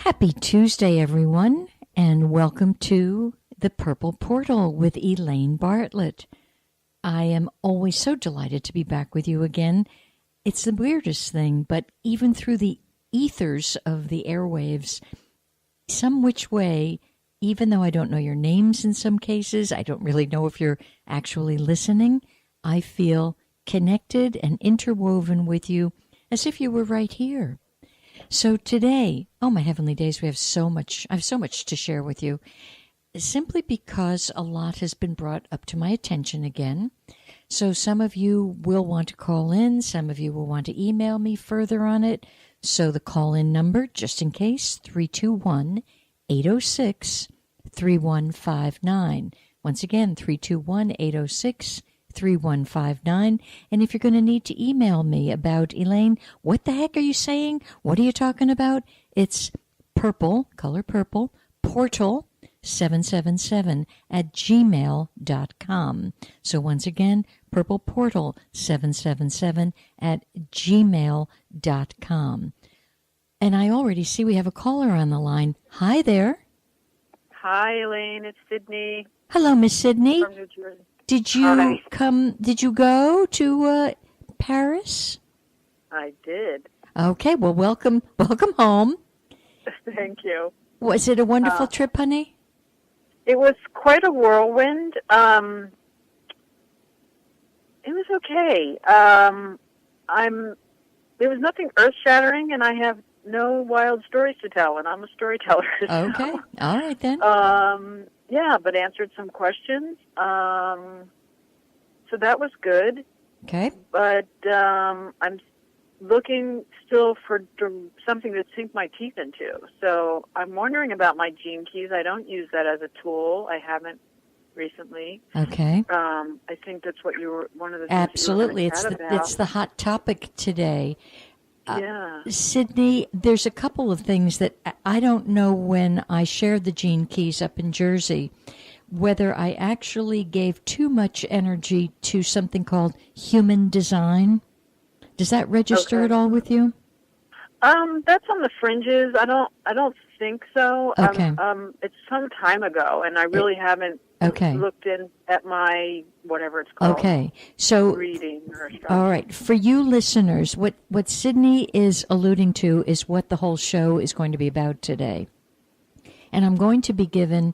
Happy Tuesday, everyone, and welcome to the Purple Portal with Elaine Bartlett. I am always so delighted to be back with you again. It's the weirdest thing, but even through the ethers of the airwaves, some which way, even though I don't know your names in some cases, I don't really know if you're actually listening, I feel connected and interwoven with you as if you were right here. So today, oh my heavenly days, I have so much to share with you, simply because a lot has been brought up to my attention again. So some of you will want to call in, some of you will want to email me further on it. So the call-in number, just in case, 321-806-3159. Once again, 321-806-3159. 3159. And if you're going to need to email me about, Elaine, what the heck are you saying? What are you talking about? It's purple, color purple, portal 777 at gmail.com. So once again, purple portal 777 at gmail.com. And I already see we have a caller on the line. Hi there. Hi, Elaine. It's Sydney. Hello, Miss Sydney. From New Jersey. Did you go to Paris? I did. Okay, well, welcome home. Thank you. Was it a wonderful trip, honey? It was quite a whirlwind. It was okay. There was nothing earth-shattering, and I have no wild stories to tell, and I'm a storyteller. Okay, all right then. Yeah, but answered some questions. So that was good. Okay. But I'm looking still for something to sink my teeth into. So I'm wondering about my gene keys. I don't use that as a tool. I haven't recently. Okay. I think that's what you were, one of the things Absolutely. You were gonna chat about. It's the hot topic today. Yeah. Sydney, there's a couple of things that I don't know when I shared the gene keys up in Jersey, whether I actually gave too much energy to something called human design. Does that register at all with you? That's on the fringes. I don't think so. Okay. It's some time ago, and I really haven't looked in at my whatever it's called. Okay. So reading or something. All right. For you listeners, what Sydney is alluding to is what the whole show is going to be about today. And I'm going to be giving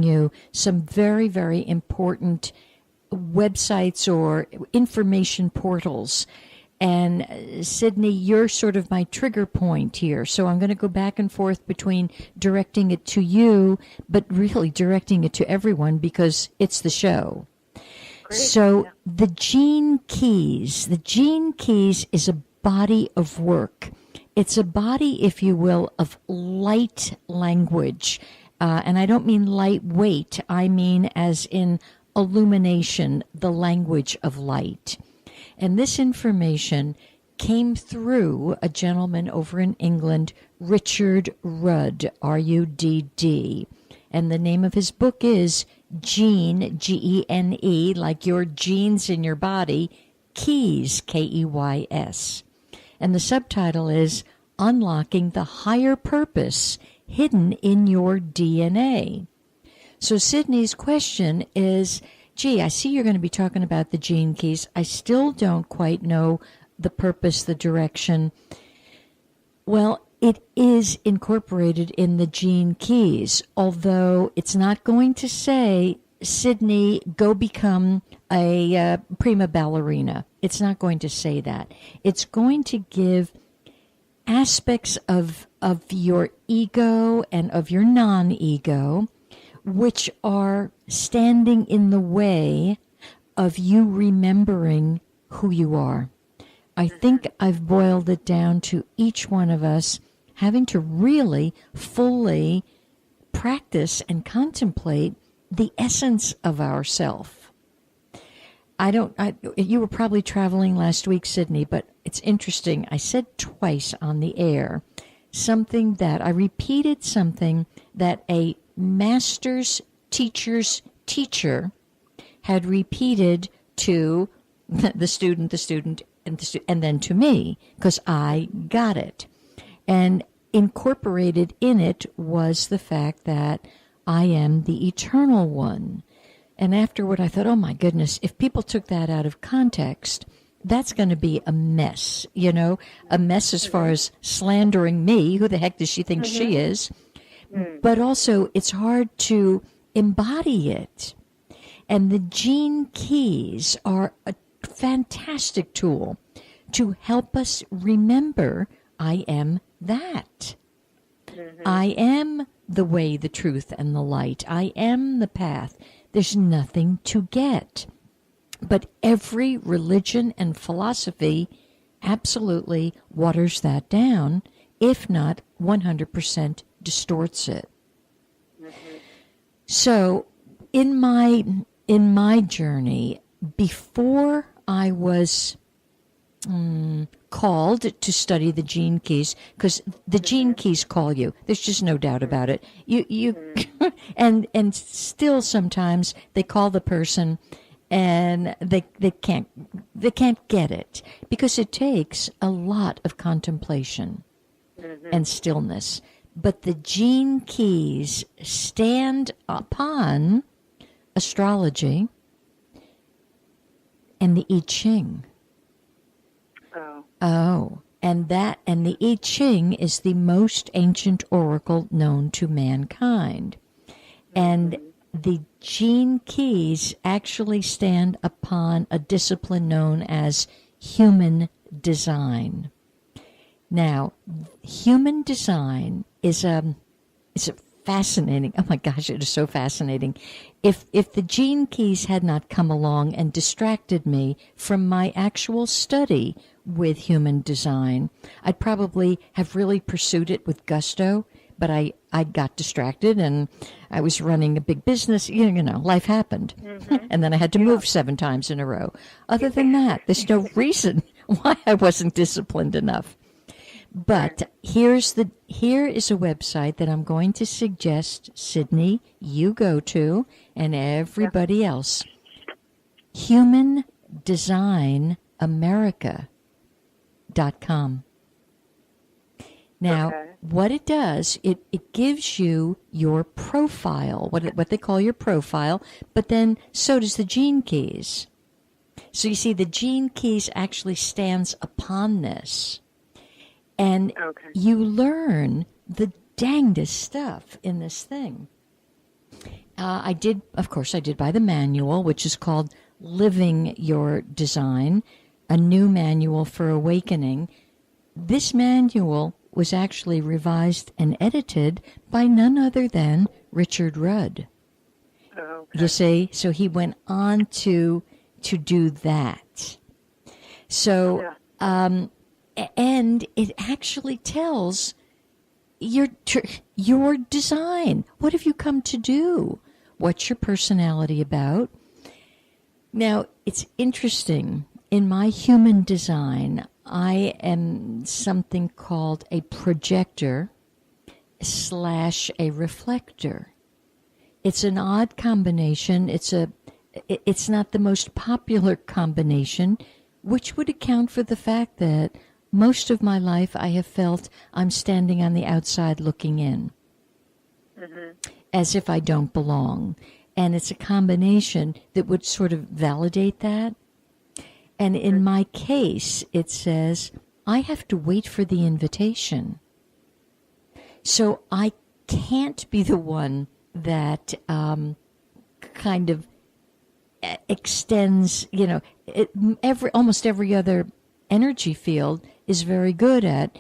you some very, very important websites or information portals. And Sydney, you're sort of my trigger point here. So I'm going to go back and forth between directing it to you, but really directing it to everyone because it's the show. Great. So the Gene Keys is a body of work. It's a body, if you will, of light language. And I don't mean lightweight. I mean as in illumination, the language of light. And this information came through a gentleman over in England, Richard Rudd, R-U-D-D. And the name of his book is Gene, G-E-N-E, like your genes in your body, Keys, K-E-Y-S. And the subtitle is Unlocking the Higher Purpose Hidden in Your DNA. So Sydney's question is, gee, I see you're going to be talking about the gene keys. I still don't quite know the purpose, the direction. Well, it is incorporated in the gene keys, although it's not going to say, Sydney, go become a prima ballerina. It's not going to say that. It's going to give aspects of your ego and of your non-ego, which are standing in the way of you remembering who you are. I think I've boiled it down to each one of us having to really fully practice and contemplate the essence of ourself. You were probably traveling last week, Sydney, but it's interesting. I said twice on the air I repeated something that a master's teacher's teacher had repeated to the student, and then to me, because I got it. And incorporated in it was the fact that I am the eternal one. And afterward, I thought, oh my goodness, if people took that out of context, that's going to be a mess, a mess as far as slandering me. Who the heck does she think she is? But also, it's hard to embody it. And the gene keys are a fantastic tool to help us remember I am that. I am the way, the truth, and the light. I am the path. There's nothing to get. But every religion and philosophy absolutely waters that down, if not 100% distorts it. So in my journey, before I was called to study the gene keys, because the gene keys call you. There's just no doubt about it. You and still sometimes they call the person and they can't get it, because it takes a lot of contemplation and stillness. But the gene keys stand upon astrology and the I Ching. Oh, and the I Ching is the most ancient oracle known to mankind. And the gene keys actually stand upon a discipline known as human design. Now, human design is a fascinating. Oh my gosh, it is so fascinating. If the gene keys had not come along and distracted me from my actual study with human design, I'd probably have really pursued it with gusto, but I got distracted and I was running a big business. Life happened. And then I had to move 7 times in a row. Other than that, there's no reason why I wasn't disciplined enough. But here is a website that I'm going to suggest, Sydney, you go to, and everybody else. HumanDesignAmerica.com. Now, what it does, it gives you your profile, what they call your profile, but then so does the gene keys. So you see, the gene keys actually stands upon this. And you learn the dangdest stuff in this thing. I did buy the manual, which is called Living Your Design, a new manual for awakening. This manual was actually revised and edited by none other than Richard Rudd. You see, so he went on to do that. So, and it actually tells your design. What have you come to do? What's your personality about? Now, it's interesting. In my human design, I am something called a projector / a reflector. It's an odd combination. It's not the most popular combination, which would account for the fact that most of my life I have felt I'm standing on the outside looking in, as if I don't belong. And it's a combination that would sort of validate that. And in my case, it says, I have to wait for the invitation. So I can't be the one that kind of extends, almost every other energy field is very good at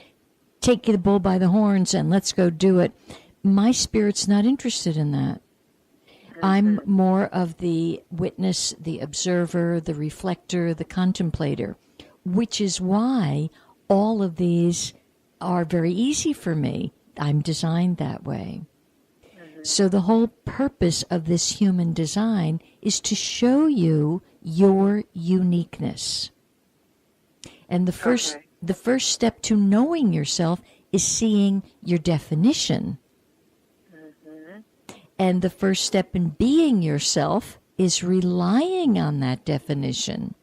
take the bull by the horns and let's go do it. My spirit's not interested in that. I'm more of the witness, the observer, the reflector, the contemplator, which is why all of these are very easy for me. I'm designed that way. So the whole purpose of this human design is to show you your uniqueness. And the first step to knowing yourself is seeing your definition. And the first step in being yourself is relying on that definition.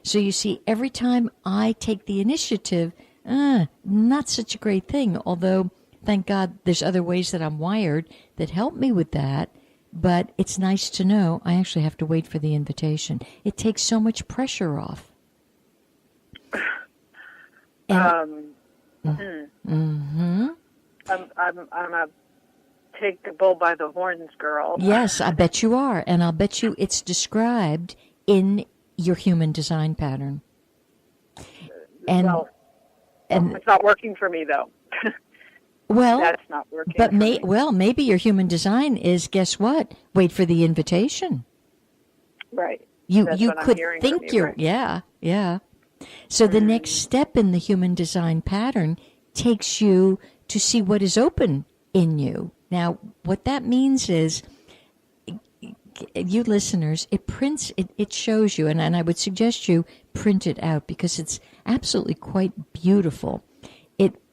So you see, every time I take the initiative, not such a great thing. Although, thank God, there's other ways that I'm wired that help me with that. But it's nice to know I actually have to wait for the invitation. It takes so much pressure off. And, I'm a take the bull by the horns girl. Yes, I bet you are. And I'll bet you it's described in your human design pattern. And, it's not working for me, though. Well, that's not working. But maybe your human design is, guess what? Wait for the invitation. Right. You That's could think you're, right. yeah. So the next step in the human design pattern takes you to see what is open in you. Now, what that means is, you listeners, it shows you, and I would suggest you print it out because it's absolutely quite beautiful.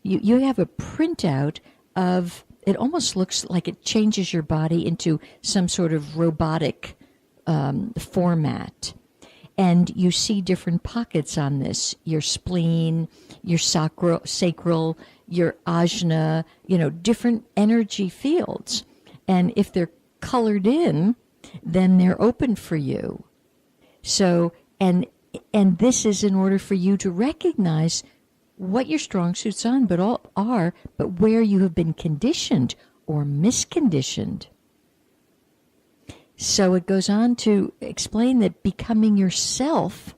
You have a printout of, it almost looks like it changes your body into some sort of robotic format. And you see different pockets on this, your spleen, your sacral, your ajna, different energy fields. And if they're colored in, then they're open for you. So, and this is in order for you to recognize what your strong suits are, but where you have been conditioned or misconditioned. So it goes on to explain that becoming yourself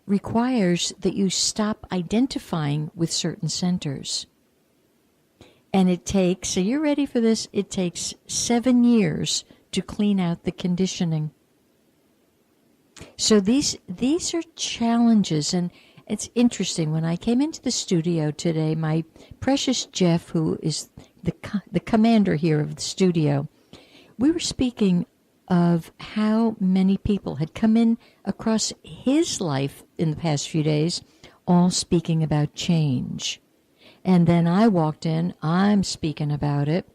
requires that you stop identifying with certain centers. And it takes, so you're ready for this, it takes 7 years to clean out the conditioning. So these are challenges, and it's interesting. When I came into the studio today, my precious Jeff, who is the commander here of the studio, we were speaking of how many people had come in across his life in the past few days, all speaking about change. And then I walked in, I'm speaking about it.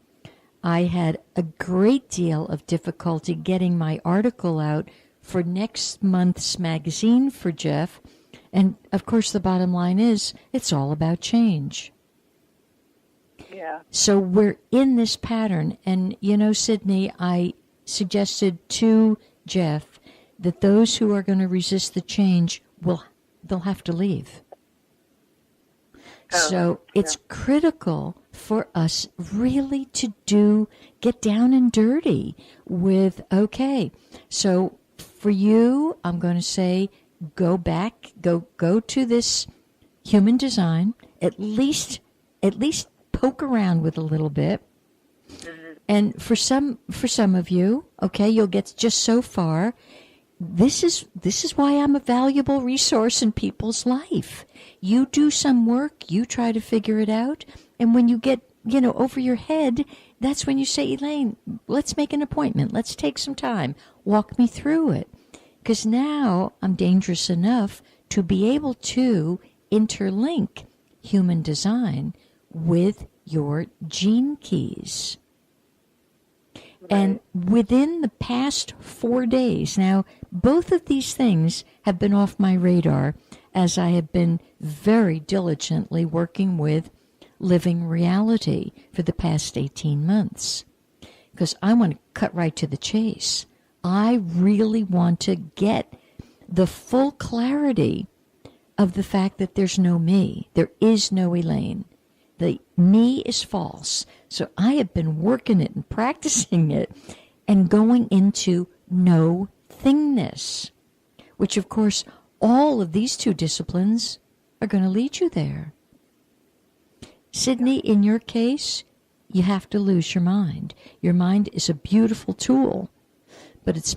I had a great deal of difficulty getting my article out for next month's magazine for Jeff. And, of course, the bottom line is it's all about change. Yeah. So we're in this pattern. And, Sydney, I suggested to Jeff that those who are going to resist the change, they'll have to leave. So it's critical for us really to get down and dirty with, okay, so for you, I'm going to say, go back, go to this human design, at least poke around with a little bit. And for some of you, okay, you'll get just so far. This is why I'm a valuable resource in people's life. You do some work, you try to figure it out, and when you get, over your head, that's when you say, Elaine, let's make an appointment. Let's take some time. Walk me through it. Because now I'm dangerous enough to be able to interlink human design with your gene keys. Right. And within the past 4 days, now both of these things have been off my radar as I have been very diligently working with Living Reality for the past 18 months. Because I want to cut right to the chase. I really want to get the full clarity of the fact that there's no me. There is no Elaine. The me is false. So I have been working it and practicing it and going into no thingness, which of course all of these two disciplines are going to lead you there. Sydney, in your case, you have to lose your mind. Your mind is a beautiful tool, but it's